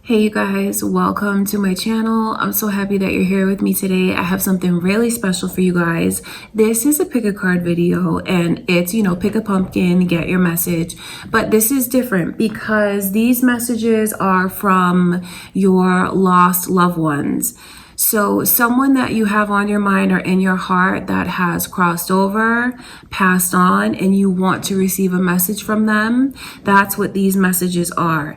Hey you guys, welcome to my channel. I'm so happy that you're here with me today. I have something really special for you guys. This is a pick a card video and it's, pick a pumpkin, get your message. But this is different because these messages are from your lost loved ones. So someone that you have on your mind or in your heart that has crossed over, passed on, and you want to receive a message from them, that's what these messages are.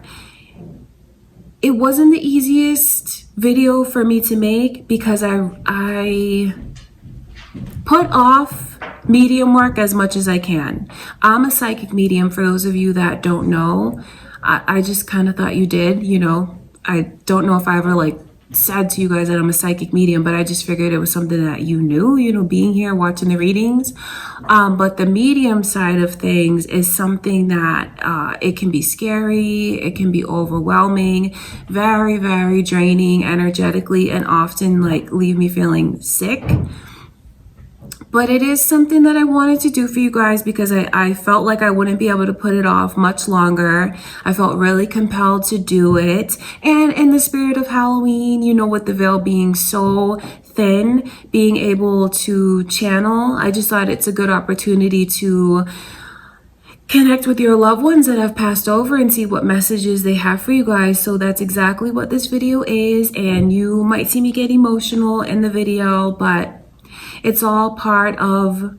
It wasn't the easiest video for me to make because I put off medium work as much as I can. I'm a psychic medium, for those of you that don't know. I just kind of thought you did, I don't know if I ever said to you guys that I'm a psychic medium, but I just figured it was something that you knew, being here, watching the readings. But the medium side of things is something that it can be scary, it can be overwhelming, very, very draining energetically, and often leave me feeling sick. But it is something that I wanted to do for you guys because I felt like I wouldn't be able to put it off much longer. I felt really compelled to do it. And in the spirit of Halloween, with the veil being so thin, being able to channel, I just thought it's a good opportunity to connect with your loved ones that have passed over and see what messages they have for you guys. So that's exactly what this video is. And you might see me get emotional in the video, but it's all part of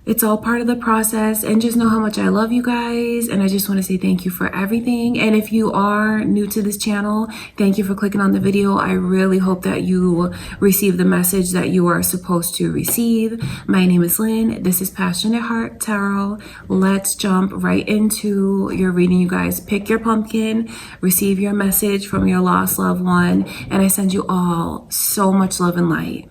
the process. And just know how much I love you guys, and I just want to say thank you for everything. And if you are new to this channel, thank you for clicking on the video. I really hope that you receive the message that you are supposed to receive. My name is Lynn. This is Passionate Heart Tarot. Let's jump right into your reading, you guys. Pick your pumpkin, receive your message from your lost loved one, and I send you all so much love and light.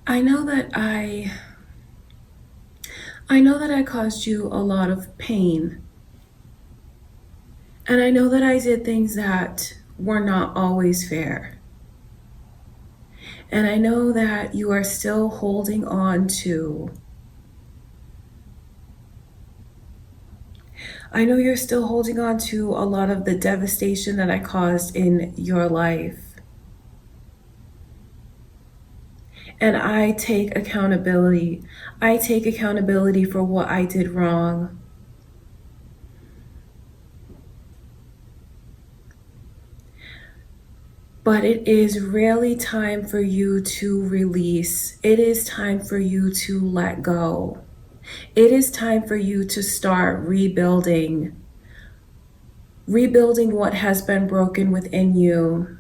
I know that I caused you a lot of pain. And I know that I did things that were not always fair. And I know that you are still holding on to a lot of the devastation that I caused in your life. And I take accountability. I take accountability for what I did wrong. But it is really time for you to release. It is time for you to let go. It is time for you to start rebuilding what has been broken within you.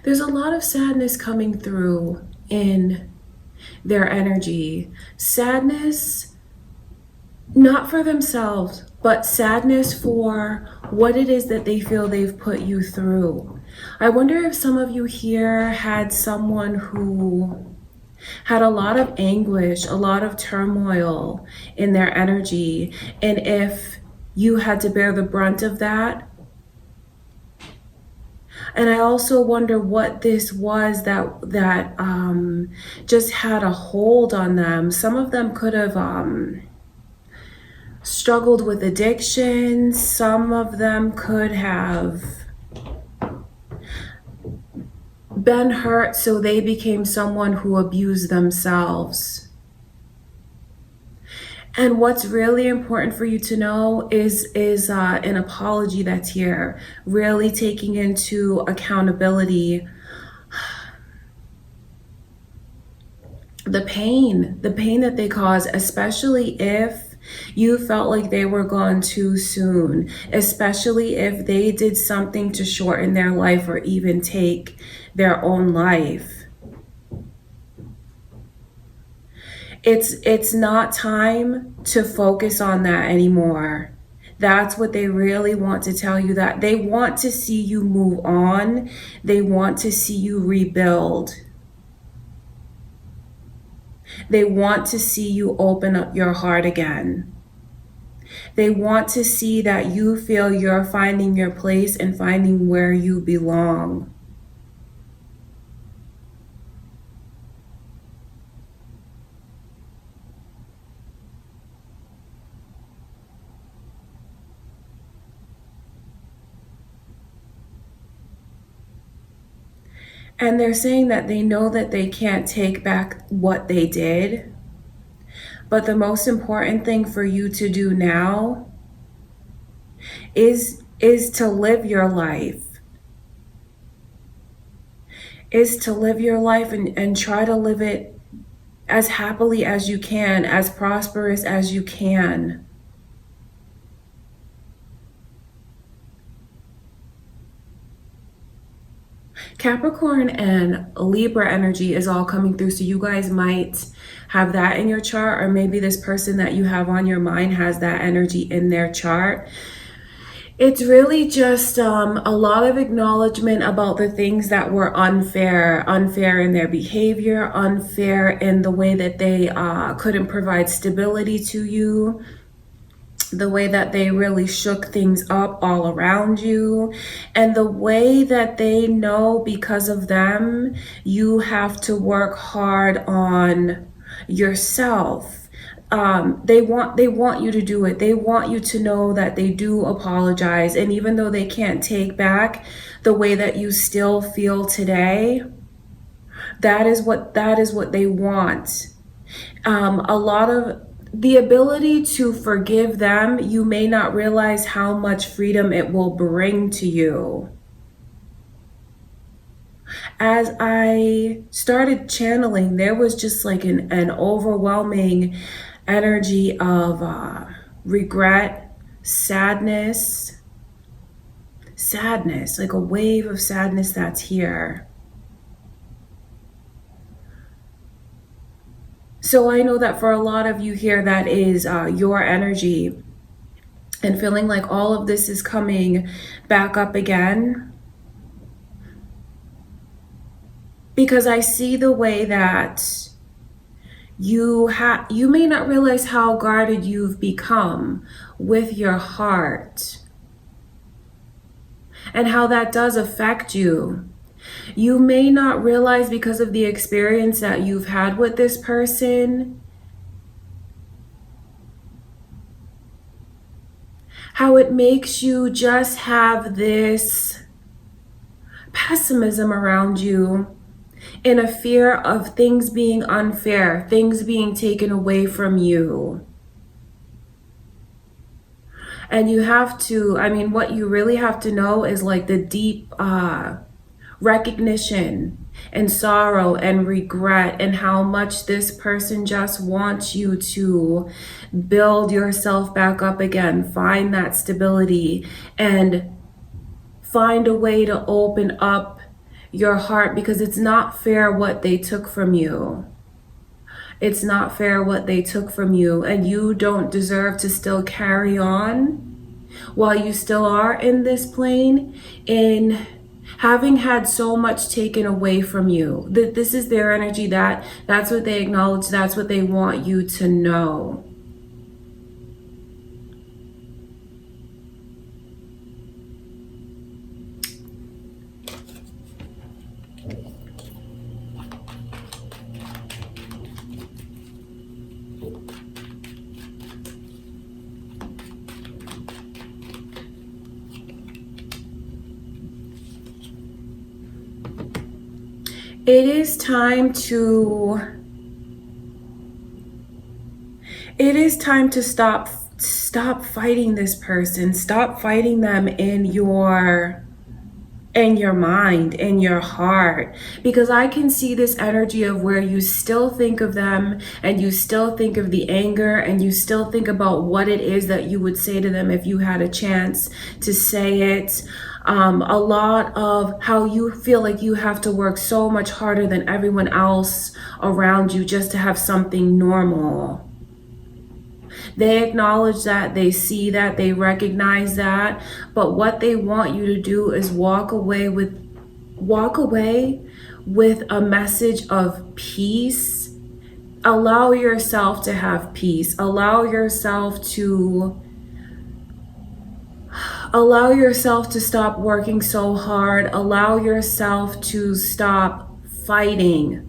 There's a lot of sadness coming through in their energy. Sadness, not for themselves, but sadness for what it is that they feel they've put you through. I wonder if some of you here had someone who had a lot of anguish, a lot of turmoil in their energy, and if you had to bear the brunt of that. And I also wonder what this was that just had a hold on them. Some of them could have struggled with addiction. Some of them could have been hurt, so they became someone who abused themselves. And what's really important for you to know is an apology that's here, really taking into accountability the pain that they cause, especially if you felt like they were gone too soon, especially if they did something to shorten their life or even take their own life. It's not time to focus on that anymore. That's what they really want to tell you, that they want to see you move on. They want to see you rebuild. They want to see you open up your heart again. They want to see that you feel you're finding your place and finding where you belong. And they're saying that they know that they can't take back what they did. But the most important thing for you to do now is to live your life. Is to live your life and try to live it as happily as you can, as prosperous as you can. Capricorn and Libra energy is all coming through. So you guys might have that in your chart, or maybe this person that you have on your mind has that energy in their chart. It's really just a lot of acknowledgement about the things that were unfair in their behavior, unfair in the way that they couldn't provide stability to you, the way that they really shook things up all around you, and the way that they know because of them, you have to work hard on yourself. They want you to do it. They want you to know that they do apologize. And even though they can't take back the way that you still feel today, that is what they want. A lot of the ability to forgive them, you may not realize how much freedom it will bring to you. As I started channeling, there was just like an overwhelming energy of regret, sadness, like a wave of sadness that's here. So I know that for a lot of you here, that is your energy, and feeling like all of this is coming back up again. Because I see the way that you may not realize how guarded you've become with your heart, and how that does affect you. You may not realize, because of the experience that you've had with this person, how it makes you just have this pessimism around you, in a fear of things being unfair, things being taken away from you. And you have to, what you really have to know is like the deep recognition and sorrow and regret, and how much this person just wants you to build yourself back up again, find that stability, and find a way to open up your heart, because it's not fair what they took from you. It's not fair what they took from you, and you don't deserve to still carry on while you still are in this plane, in having had so much taken away from you. That this is their energy, that's what they acknowledge, that's what they want you to know. It is time to stop fighting this person. Stop fighting them in your mind, in your heart, because I can see this energy of where you still think of them and you still think of the anger and you still think about what it is that you would say to them if you had a chance to say it. A lot of how you feel like you have to work so much harder than everyone else around you just to have something normal. They acknowledge that, they see that, they recognize that, but what they want you to do is walk away with a message of peace. Allow yourself to have peace. Allow yourself to stop working so hard. Allow yourself to stop fighting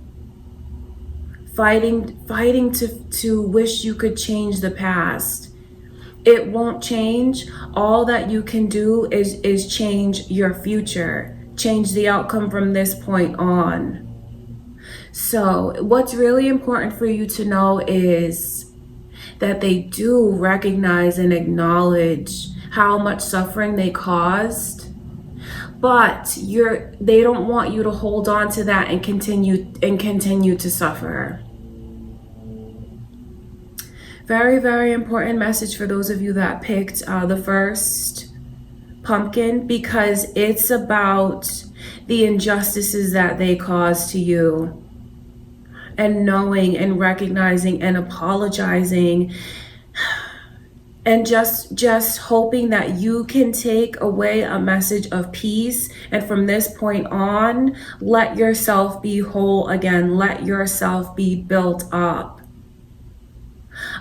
to wish you could change the past. It won't change. All that you can do is change your future, change the outcome from this point on. So what's really important for you to know is that they do recognize and acknowledge how much suffering they caused, but they don't want you to hold on to that and continue to suffer. Very, very important message for those of you that picked the first pumpkin, because it's about the injustices that they caused to you, and knowing and recognizing and apologizing, and just hoping that you can take away a message of peace. And from this point on, let yourself be whole again. Let yourself be built up.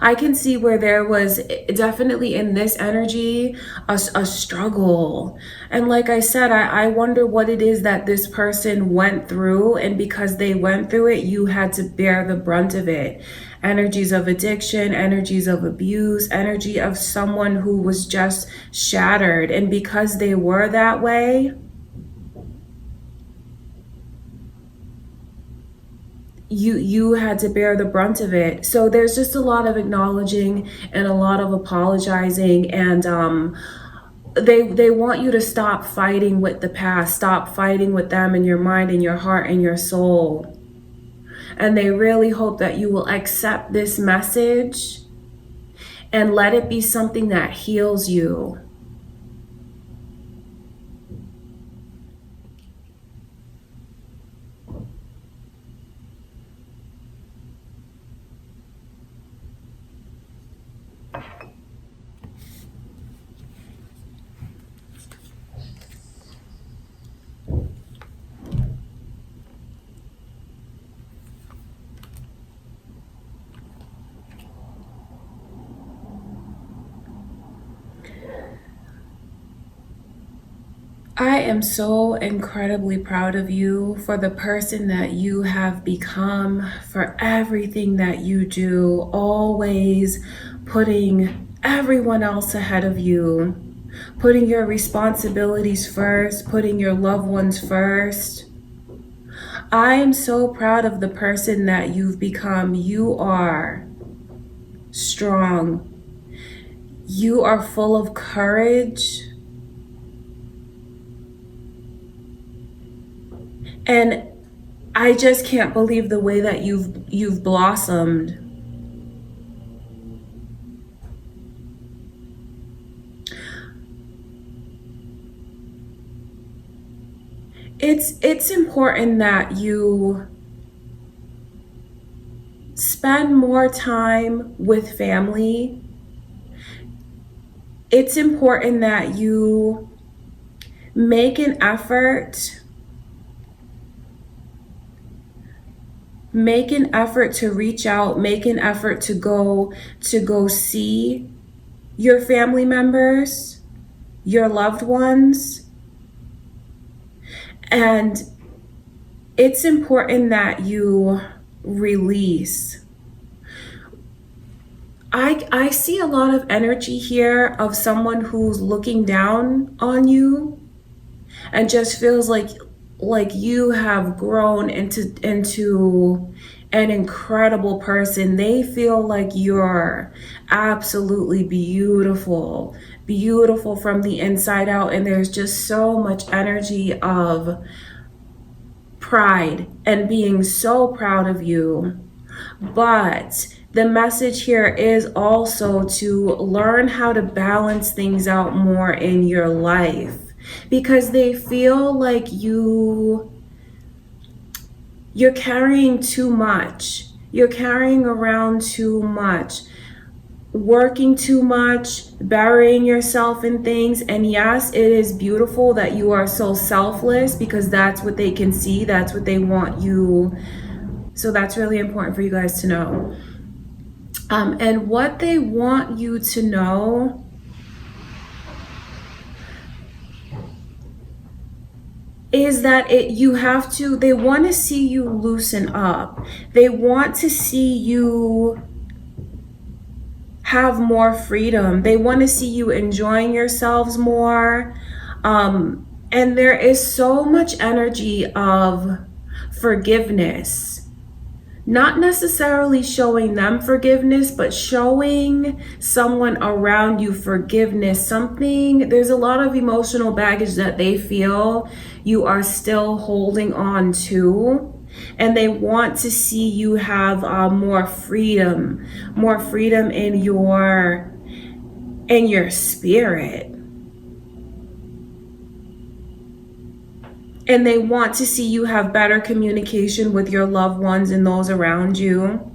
I can see where there was definitely in this energy a struggle. And like I said, I wonder what it is that this person went through. And because they went through it, you had to bear the brunt of it. Energies of addiction, energies of abuse, energy of someone who was just shattered. And because they were that way, you had to bear the brunt of it. So there's just a lot of acknowledging and a lot of apologizing, and they want you to stop fighting with the past, stop fighting with them in your mind and your heart and your soul. And they really hope that you will accept this message and let it be something that heals you. I am so incredibly proud of you for the person that you have become, for everything that you do, always putting everyone else ahead of you, putting your responsibilities first, putting your loved ones first. I am so proud of the person that you've become. You are strong. You are full of courage. And I just can't believe the way that you've blossomed. It's important that you spend more time with family. It's important that you make an effort to reach out, make an effort to go see your family members, your loved ones. And it's important that you release. I see a lot of energy here of someone who's looking down on you and just feels like like you have grown into an incredible person. They feel like you're absolutely beautiful, beautiful from the inside out. And there's just so much energy of pride and being so proud of you. But the message here is also to learn how to balance things out more in your life, because they feel like you're carrying too much. You're carrying around too much, working too much, burying yourself in things. And yes, it is beautiful that you are so selfless, because that's what they can see. That's what they want you. So that's really important for you guys to know. And what they want you to know is that they want to see you loosen up. They want to see you have more freedom. They want to see you enjoying yourselves more. And there is so much energy of forgiveness. Not necessarily showing them forgiveness, but showing someone around you forgiveness. There's a lot of emotional baggage that they feel you are still holding on to. And they want to see you have more freedom in your spirit. And they want to see you have better communication with your loved ones and those around you.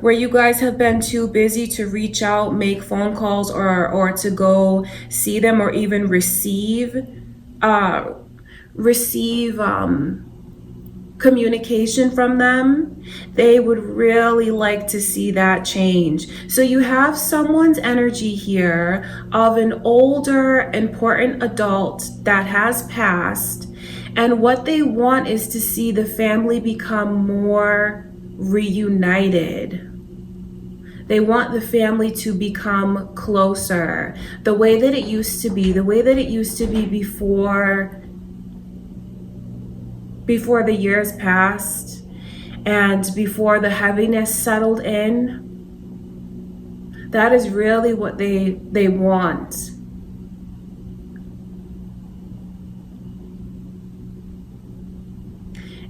Where you guys have been too busy to reach out, make phone calls, or to go see them, or even receive communication from them. They would really like to see that change. So you have someone's energy here of an older, important adult that has passed. And what they want is to see the family become more reunited. They want the family to become closer, the way that it used to be, before the years passed and before the heaviness settled in. That is really what they want.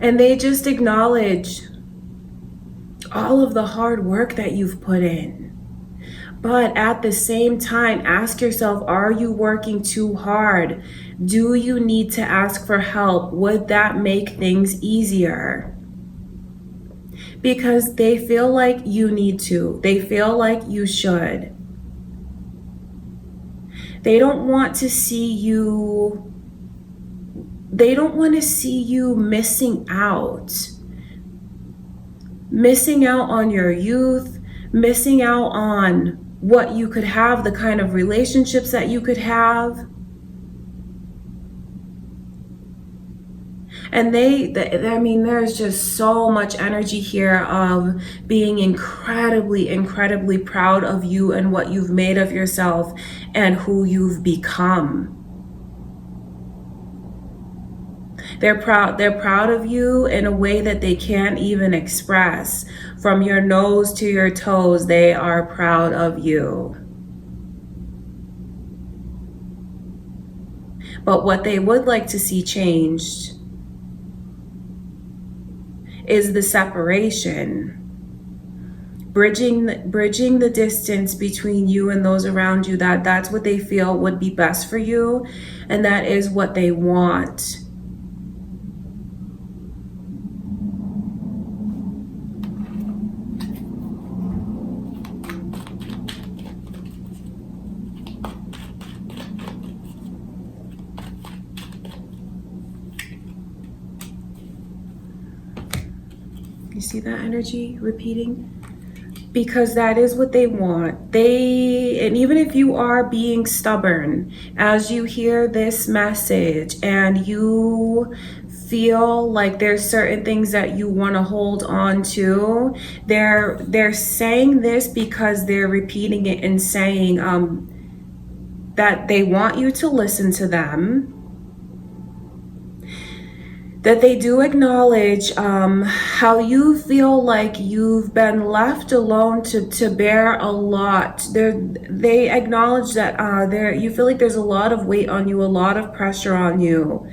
And they just acknowledge all of the hard work that you've put in. But at the same time, ask yourself, are you working too hard? Do you need to ask for help? Would that make things easier? Because they feel like you need to. They feel like you should. They don't want to see you missing out on your youth, missing out on what you could have, the kind of relationships that you could have. And there's just so much energy here of being incredibly, incredibly proud of you and what you've made of yourself and who you've become. They're proud of you in a way that they can't even express. From your nose to your toes, they are proud of you. But what they would like to see changed is the separation. Bridging the distance between you and those around you. That's what they feel would be best for you, and that is what they want. You see that energy repeating? Because that is what they want. And even if you are being stubborn, as you hear this message and you feel like there's certain things that you want to hold on to, they're saying this because they're repeating it and saying that they want you to listen to them. that they do acknowledge how you feel like you've been left alone to bear a lot. They acknowledge that you feel like there's a lot of weight on you, a lot of pressure on you.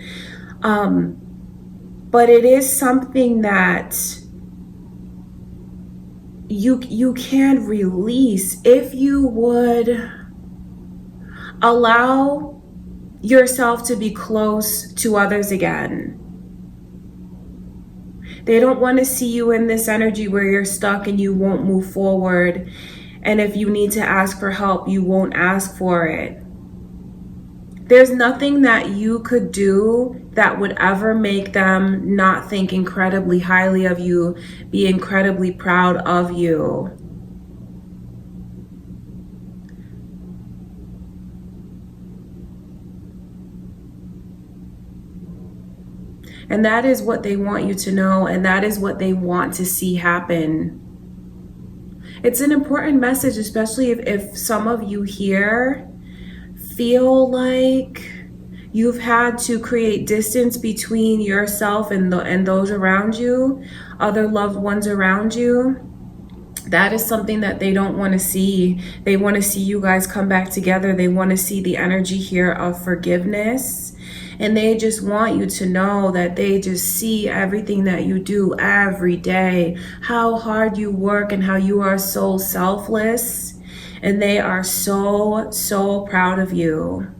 But it is something that you can release if you would allow yourself to be close to others again. They don't want to see you in this energy where you're stuck and you won't move forward. And if you need to ask for help, you won't ask for it. There's nothing that you could do that would ever make them not think incredibly highly of you, be incredibly proud of you. And that is what they want you to know, and that is what they want to see happen. It's an important message, especially if some of you here feel like you've had to create distance between yourself and those around you, other loved ones around you. That is something that they don't want to see. They want to see you guys come back together. They want to see the energy here of forgiveness. And they just want you to know that they just see everything that you do every day, how hard you work and how you are so selfless. And they are so, so proud of you.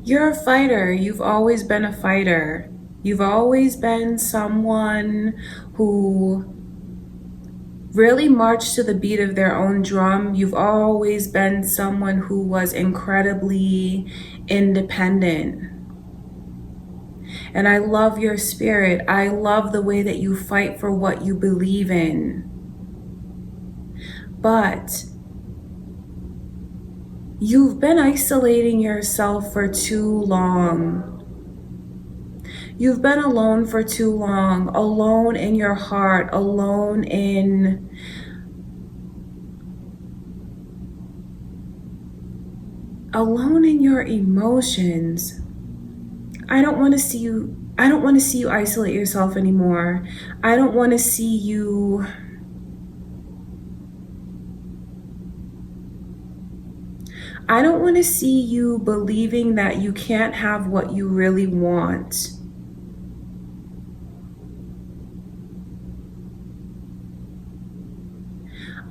You're a fighter. You've always been a fighter. You've always been someone who really marched to the beat of their own drum. You've always been someone who was incredibly independent. And I love your spirit. I love the way that you fight for what you believe in. But you've been isolating yourself for too long. You've been alone for too long, alone in your heart, alone in your emotions. I don't want to see you isolate yourself anymore. I don't want to see you believing that you can't have what you really want.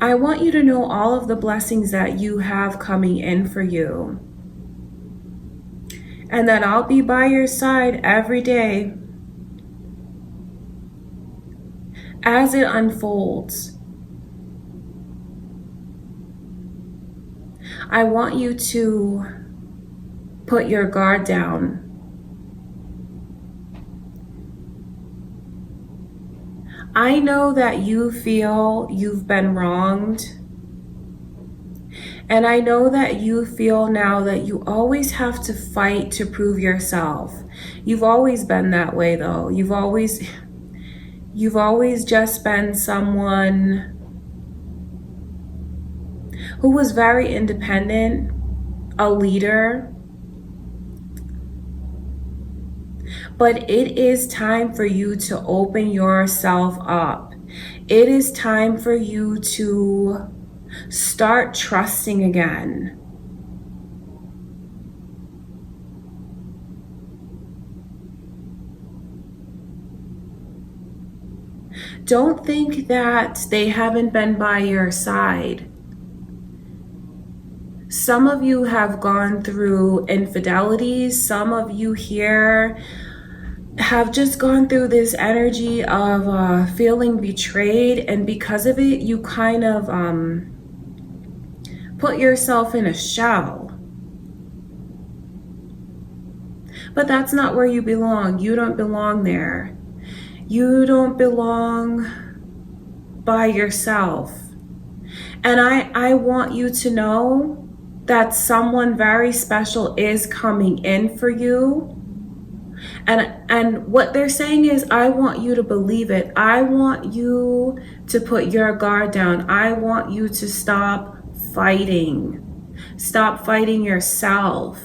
I want you to know all of the blessings that you have coming in for you. And that I'll be by your side every day as it unfolds. I want you to put your guard down. I know that you feel you've been wronged. And I know that you feel now that you always have to fight to prove yourself. You've always been that way though. You've always just been someone who was very independent, a leader. But it is time for you to open yourself up. It is time for you to start trusting again. Don't think that they haven't been by your side. Some of you have gone through infidelities. Some of you here have just gone through this energy of feeling betrayed, and because of it, you kind of put yourself in a shell. But that's not where you belong. You don't belong there. You don't belong by yourself. And I want you to know that someone very special is coming in for you. And what they're saying is, I want you to believe it. I want you to put your guard down. I want you to stop fighting. Stop fighting yourself.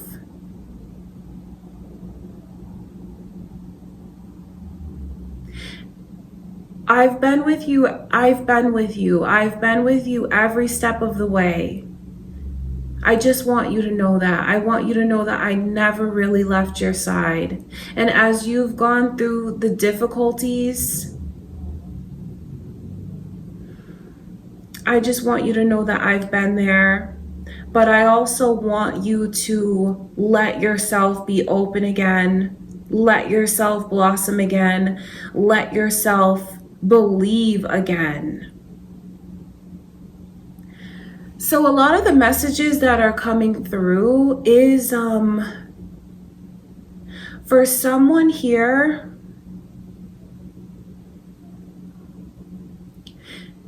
I've been with you. I've been with you. I've been with you every step of the way. I just want you to know that. I want you to know that I never really left your side. And as you've gone through the difficulties, I just want you to know that I've been there. But I also want you to let yourself be open again. Let yourself blossom again. Let yourself believe again. So a lot of the messages that are coming through is for someone here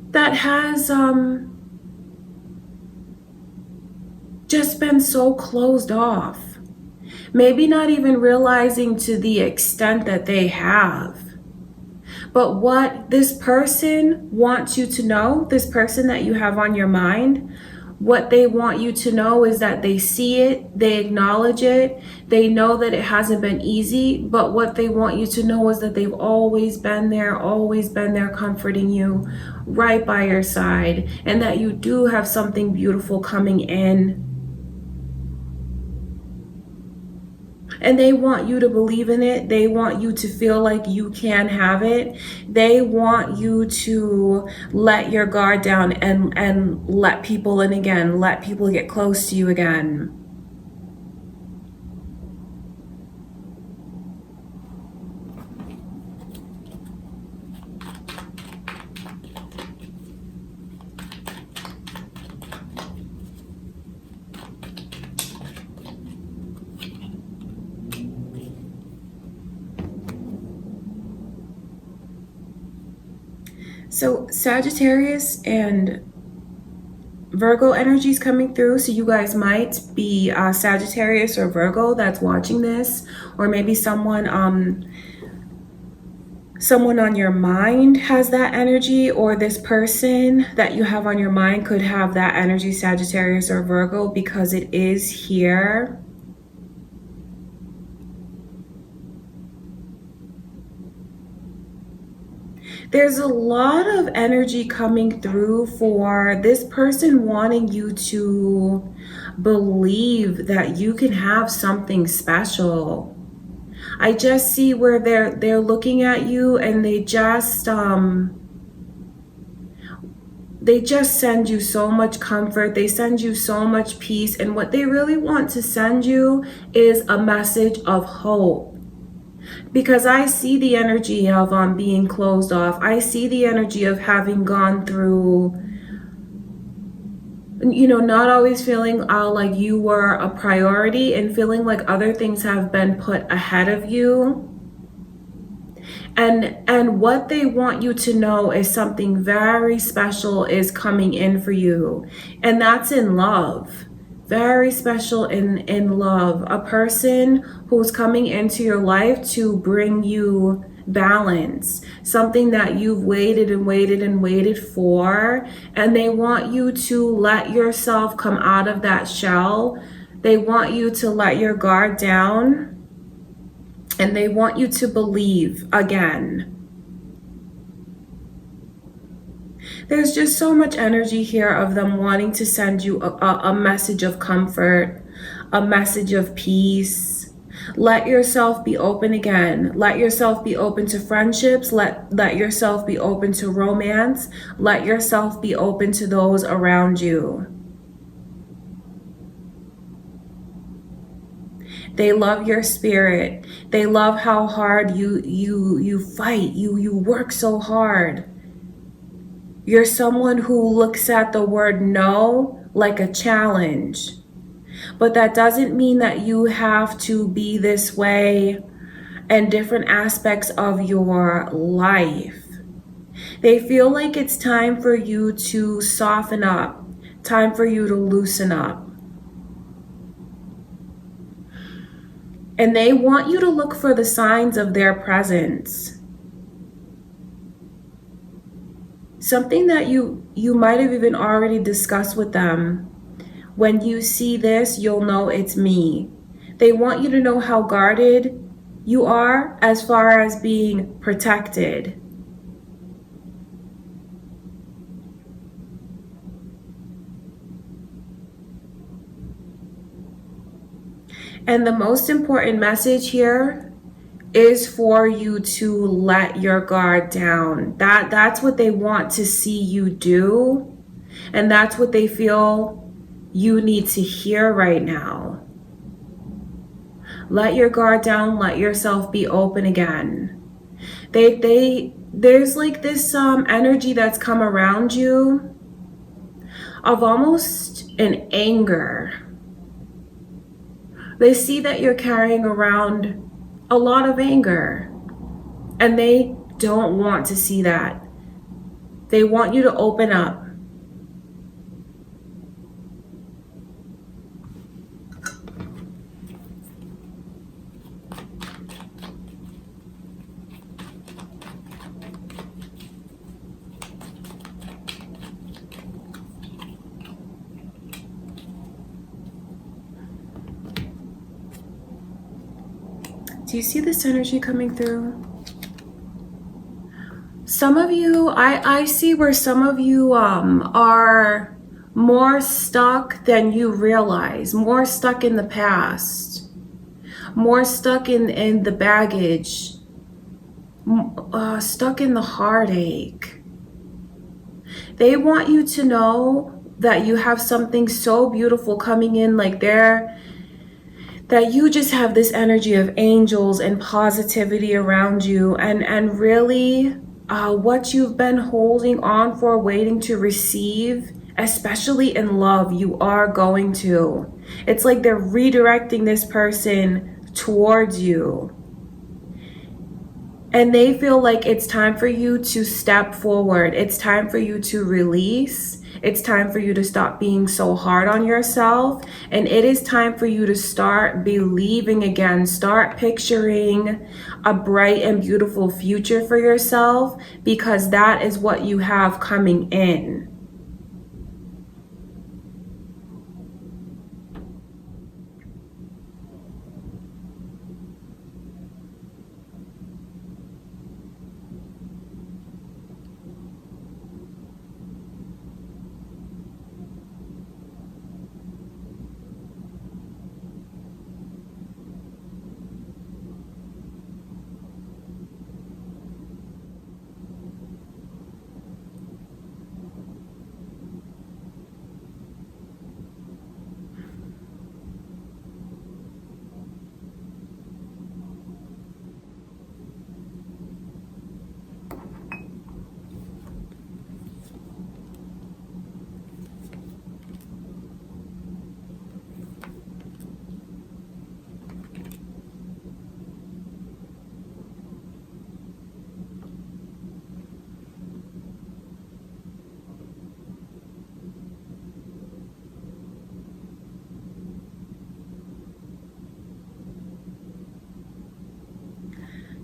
that has just been so closed off. Maybe not even realizing to the extent that they have. But what this person wants you to know, this person that you have on your mind, what they want you to know is that they see it, they acknowledge it, they know that it hasn't been easy, but what they want you to know is that they've always been there comforting you, right by your side, and that you do have something beautiful coming in. And they want you to believe in it. They want you to feel like you can have it. They want you to let your guard down and let people in again. Let people get close to you again. So Sagittarius and Virgo energies coming through. So you guys might be Sagittarius or Virgo that's watching this, or maybe someone on your mind has that energy, or this person that you have on your mind could have that energy, Sagittarius or Virgo, because it is here. There's a lot of energy coming through for this person wanting you to believe that you can have something special. I just see where they're looking at you and they just send you so much comfort. They send you so much peace, and what they really want to send you is a message of hope. Because I see the energy of being closed off. I see the energy of having gone through, not always feeling like you were a priority, and feeling like other things have been put ahead of you. And what they want you to know is something very special is coming in for you. And that's in love. Very special in love. A person who's coming into your life to bring you balance. Something that you've waited and waited and waited for. And they want you to let yourself come out of that shell. They want you to let your guard down. And they want you to believe again. There's just so much energy here of them wanting to send you a message of comfort, a message of peace. Let yourself be open again. Let yourself be open to friendships. Let yourself be open to romance. Let yourself be open to those around you. They love your spirit. They love how hard you fight. You work so hard. You're someone who looks at the word no like a challenge. But that doesn't mean that you have to be this way in different aspects of your life. They feel like it's time for you to soften up, time for you to loosen up. And they want you to look for the signs of their presence. Something that you might have even already discussed with them. When you see this, you'll know it's me. They want you to know how guarded you are as far as being protected. And the most important message here is for you to let your guard down. That's what they want to see you do. And that's what they feel you need to hear right now. Let your guard down, let yourself be open again. There's like this energy that's come around you of almost an anger. They see that you're carrying around a lot of anger, and they don't want to see that. They want you to open up. Do you see this energy coming through? Some of you, I see where some of you are more stuck than you realize, more stuck in the past, more stuck in the baggage, stuck in the heartache. They want you to know that you have something so beautiful coming in, like that you just have this energy of angels and positivity around you, and really what you've been holding on for, waiting to receive, especially in love, you are going to. It's like they're redirecting this person towards you. And they feel like it's time for you to step forward. It's time for you to release. It's time for you to stop being so hard on yourself. And it is time for you to start believing again. Start picturing a bright and beautiful future for yourself, because that is what you have coming in.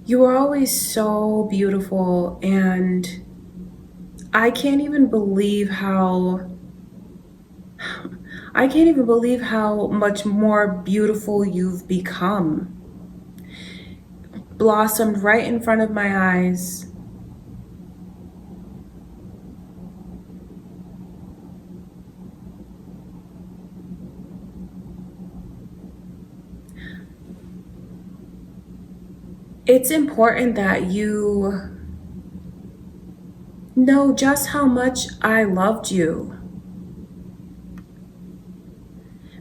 You are always so beautiful, and I can't even believe how much more beautiful you've become. Blossomed right in front of my eyes. It's important that you know just how much I loved you.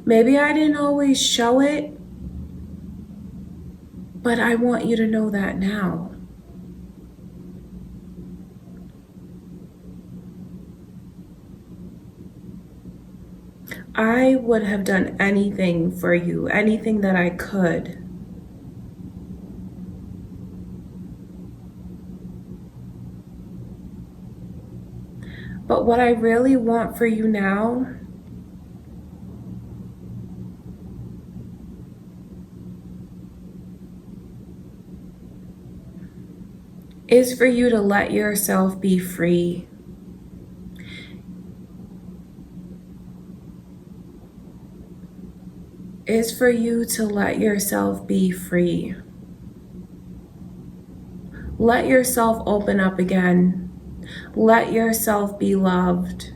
Maybe I didn't always show it, But I want you to know that now. I would have done anything for you, anything that I could. But what I really want for you now is for you to let yourself be free. Is for you to let yourself be free. Let yourself open up again. Let yourself be loved.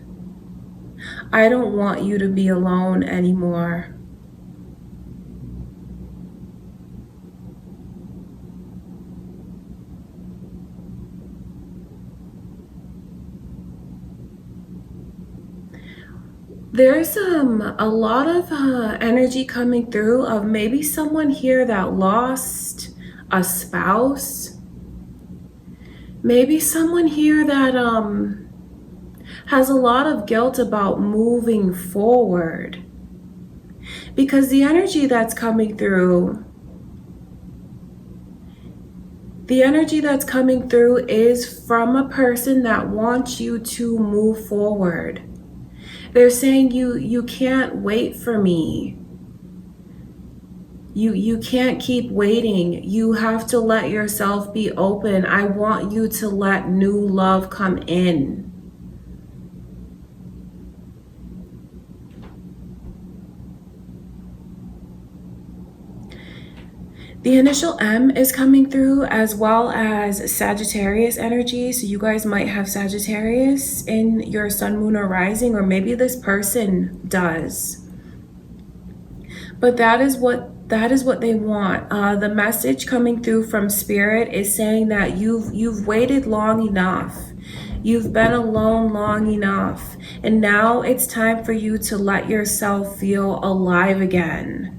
I don't want you to be alone anymore. There's a lot of energy coming through of maybe someone here that lost a spouse. Maybe someone here that has a lot of guilt about moving forward. Because the energy that's coming through, is from a person that wants you to move forward. They're saying you can't wait for me. You can't keep waiting. You have to let yourself be open. I want you to let new love come in. The initial M is coming through, as well as Sagittarius energy. So you guys might have Sagittarius in your sun, moon, or rising, or maybe this person does. But that is what they want. The message coming through from Spirit is saying that you've waited long enough. You've been alone long enough. And now it's time for you to let yourself feel alive again.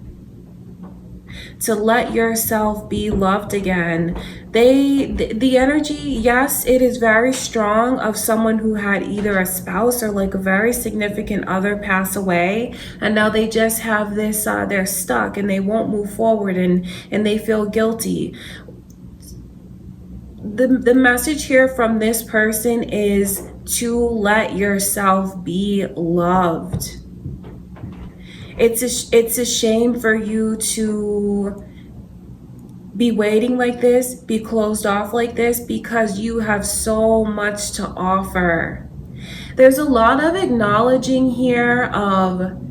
To let yourself be loved again. The energy, yes, it is very strong of someone who had either a spouse or like a very significant other pass away, and now they just have this, they're stuck and they won't move forward, and they feel guilty. The message here from this person is to let yourself be loved. It's a shame for you to be waiting like this, be closed off like this, because you have so much to offer. There's a lot of acknowledging here of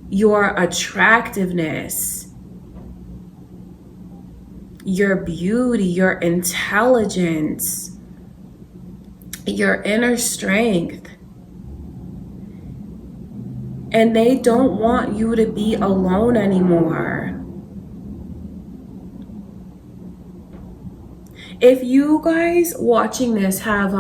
your attractiveness, your beauty, your intelligence, your inner strength. And they don't want you to be alone anymore. If you guys watching this have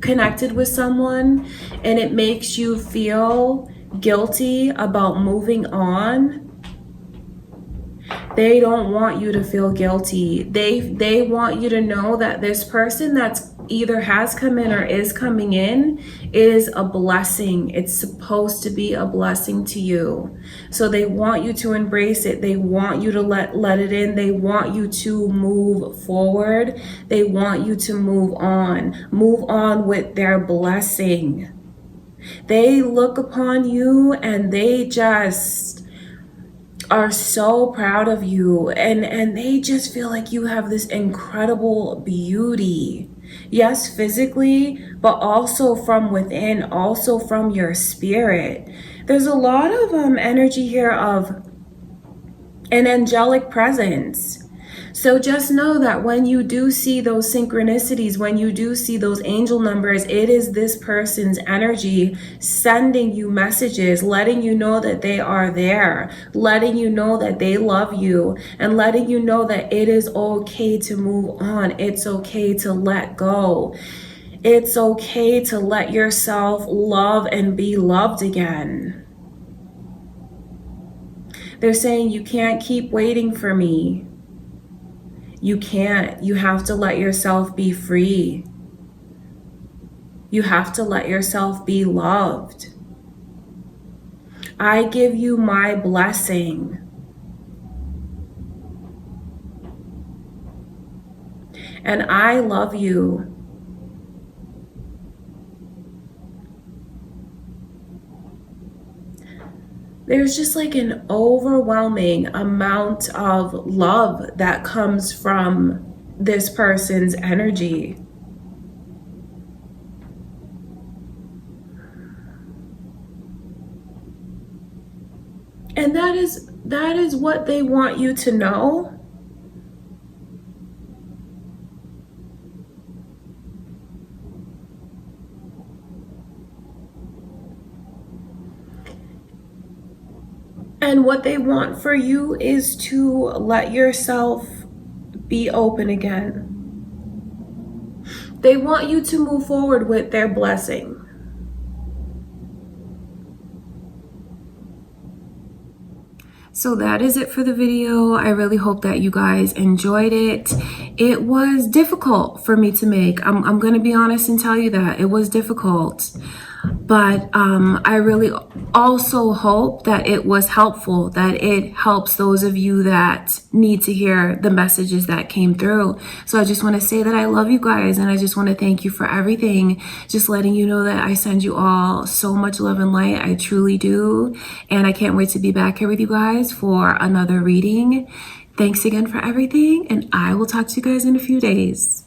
connected with someone and it makes you feel guilty about moving on, they don't want you to feel guilty. They want you to know that this person that's either has come in or is coming in is a blessing. It's supposed to be a blessing to you. So they want you to embrace it. They want you to let it in. They want you to move forward. They want you to move on with their blessing. They look upon you and they just are so proud of you, and they just feel like you have this incredible beauty. Yes, physically, but also from within, also from your spirit. There's a lot of energy here of an angelic presence. So just know that when you do see those synchronicities, when you do see those angel numbers, it is this person's energy sending you messages, letting you know that they are there, letting you know that they love you, and letting you know that it is okay to move on. It's okay to let go. It's okay to let yourself love and be loved again. They're saying you can't keep waiting for me. You can't. You have to let yourself be free. You have to let yourself be loved. I give you my blessing. And I love you. There's just like an overwhelming amount of love that comes from this person's energy. And that is what they want you to know. And what they want for you is to let yourself be open again. They want you to move forward with their blessing. So that is it for the video. I really hope that you guys enjoyed it. It was difficult for me to make. I'm going to be honest and tell you that it was difficult. But I really also hope that it was helpful, that it helps those of you that need to hear the messages that came through. So I just want to say that I love you guys, and I just want to thank you for everything. Just letting you know that I send you all so much love and light. I truly do. And I can't wait to be back here with you guys for another reading. Thanks again for everything, and I will talk to you guys in a few days.